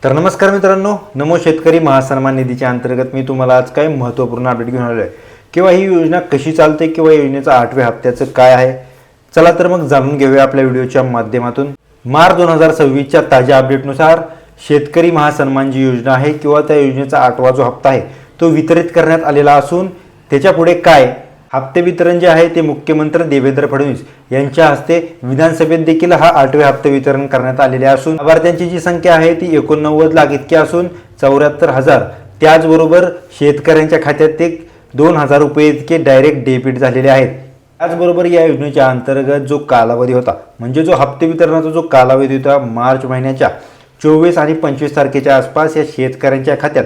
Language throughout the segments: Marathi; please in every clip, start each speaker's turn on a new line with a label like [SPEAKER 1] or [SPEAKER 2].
[SPEAKER 1] तर नमस्कार मित्रांनो, नमो शेतकरी महासन्मान निधीच्या अंतर्गत मी तुम्हाला आज काय महत्त्वपूर्ण अपडेट घेऊन आलो आहे किंवा ही योजना कशी चालते किंवा योजनेचा 8व्या हप्त्याचं काय आहे. चला तर मग जाणून घेऊया आपल्या व्हिडिओच्या माध्यमातून. मार्च 2026च्या ताज्या अपडेटनुसार शेतकरी महासन्मान जी योजना आहे किंवा त्या योजनेचा 8वा जो हप्ता आहे तो वितरित करण्यात आलेला असून त्याच्या पुढे काय हप्ते वितरण जे आहे ते मुख्यमंत्री देवेंद्र फडणवीस यांच्या हस्ते विधानसभेत देखील हा 8वे हप्ते वितरण करण्यात आलेले असून लाभार्थ्यांची जी संख्या आहे ती 89 लाख इतकी असून 74,000 त्याचबरोबर शेतकऱ्यांच्या खात्यात ते 2,000 रुपये इतके डायरेक्ट डेबिट झालेले आहेत. त्याचबरोबर या योजनेच्या अंतर्गत जो कालावधी होता म्हणजे जो हप्ते वितरणाचा जो कालावधी होता मार्च महिन्याच्या 24 आणि 25 तारखेच्या आसपास या शेतकऱ्यांच्या खात्यात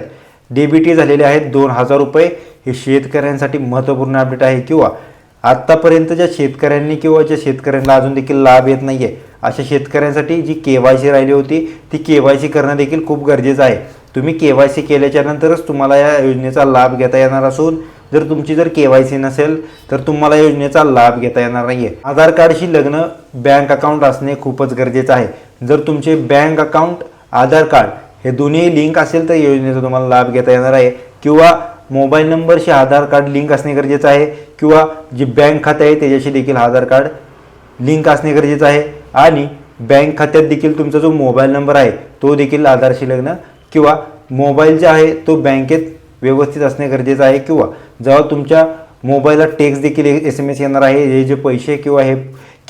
[SPEAKER 1] डेबिटी झालेले आहेत 2,000 रुपये. हे शेतकऱ्यांसाठी महत्त्वपूर्ण अपडेट आहे किंवा आत्तापर्यंत ज्या शेतकऱ्यांनी किंवा ज्या शेतकऱ्यांना अजून देखील लाभ येत नाही आहे अशा शेतकऱ्यांसाठी जी KYC राहिली होती ती KYC करणं देखील खूप गरजेचं आहे. तुम्ही KYC केल्याच्या नंतरच तुम्हाला या योजनेचा लाभ घेता येणार असून जर तुमची KYC नसेल तर तुम्हाला या योजनेचा लाभ घेता येणार नाही आहे. आधार कार्डशी लग्न बँक अकाउंट असणे खूपच गरजेचं आहे. जर तुमचे बँक अकाउंट आधार कार्ड हे दोन्ही लिंक असेल तर योजनेचा तुम्हाला लाभ घेता येणार आहे किंवा मोबाईल नंबरशी आधार कार्ड लिंक असणे गरजेचं आहे किंवा जी बँक खाते आहे त्याच्याशी देखील आधार कार्ड लिंक असणे गरजेचं आहे आणि बँक खात्यात देखील तुमचा जो मोबाईल नंबर आहे तो देखील आधारशी लग्न किंवा मोबाईल जे आहे तो बँकेत व्यवस्थित असणे गरजेचं आहे किंवा जेव्हा तुमच्या मोबाईलला टेक्स्ट देखील SMS येणार आहे हे जे पैसे किंवा हे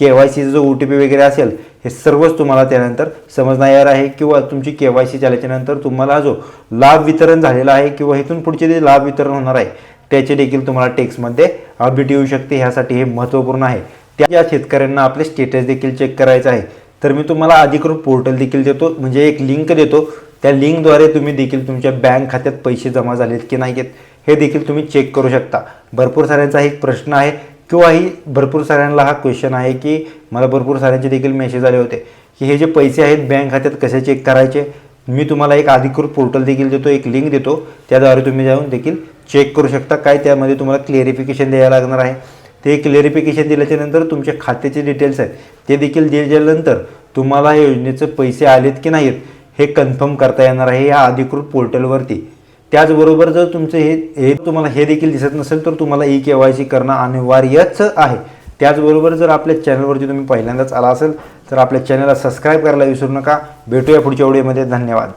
[SPEAKER 1] KYC जो OTP वगैरे असेल हे सर्वच तुम्हाला त्यानंतर समजणार येणार आहे किंवा तुमची KYC झाल्याच्या नंतर तुम्हाला जो लाभ वितरण झालेला आहे किंवा इथून पुढचे जे लाभ वितरण होणार आहे त्याचे देखील तुम्हाला टेक्स्टमध्ये अपडेट येऊ शकते. ह्यासाठी हे महत्त्वपूर्ण आहे. त्या शेतकऱ्यांना आपले स्टेटस देखील चेक करायचं आहे तर मी तुम्हाला अधिकृत पोर्टल देखील देतो म्हणजे एक लिंक देतो. त्या लिंकद्वारे तुम्ही देखील तुमच्या बँक खात्यात पैसे जमा झालेत की नाही आहेत हे देखील तुम्ही चेक करू शकता. भरपूर साऱ्यांचा एक प्रश्न आहे किंवा ही भरपूर साऱ्यांना हा क्वेश्चन आहे की मला भरपूर साऱ्यांचे देखील मेसेज आले होते की हे जे पैसे आहेत बँक खात्यात कसे चेक करायचे. मी तुम्हाला एक अधिकृत पोर्टल देखील देतो, एक लिंक देतो, त्याद्वारे तुम्ही जाऊन देखील चेक करू शकता. काय त्यामध्ये तुम्हाला क्लिअरिफिकेशन द्यायला लागणार आहे. ते क्लिअरिफिकेशन दिल्याच्या नंतर तुमच्या खात्याचे डिटेल्स आहेत ते देखील दिल्यानंतर तुम्हाला या योजनेचे पैसे आलेत की नाहीत हे कन्फर्म करता येणार आहे या अधिकृत पोर्टलवरती. त्याचबरोबर जर तुमचं हे तुम्हाला हे देखील दिसत नसेल तर तुम्हाला KYC करणं अनिवार्यच आहे. त्याचबरोबर जर आपल्या चॅनलवरती तुम्ही पहिल्यांदाच आला असेल तर आपल्या चॅनलला सबस्क्राईब करायला विसरू नका. भेटूया पुढच्या व्हिडिओमध्ये. धन्यवाद.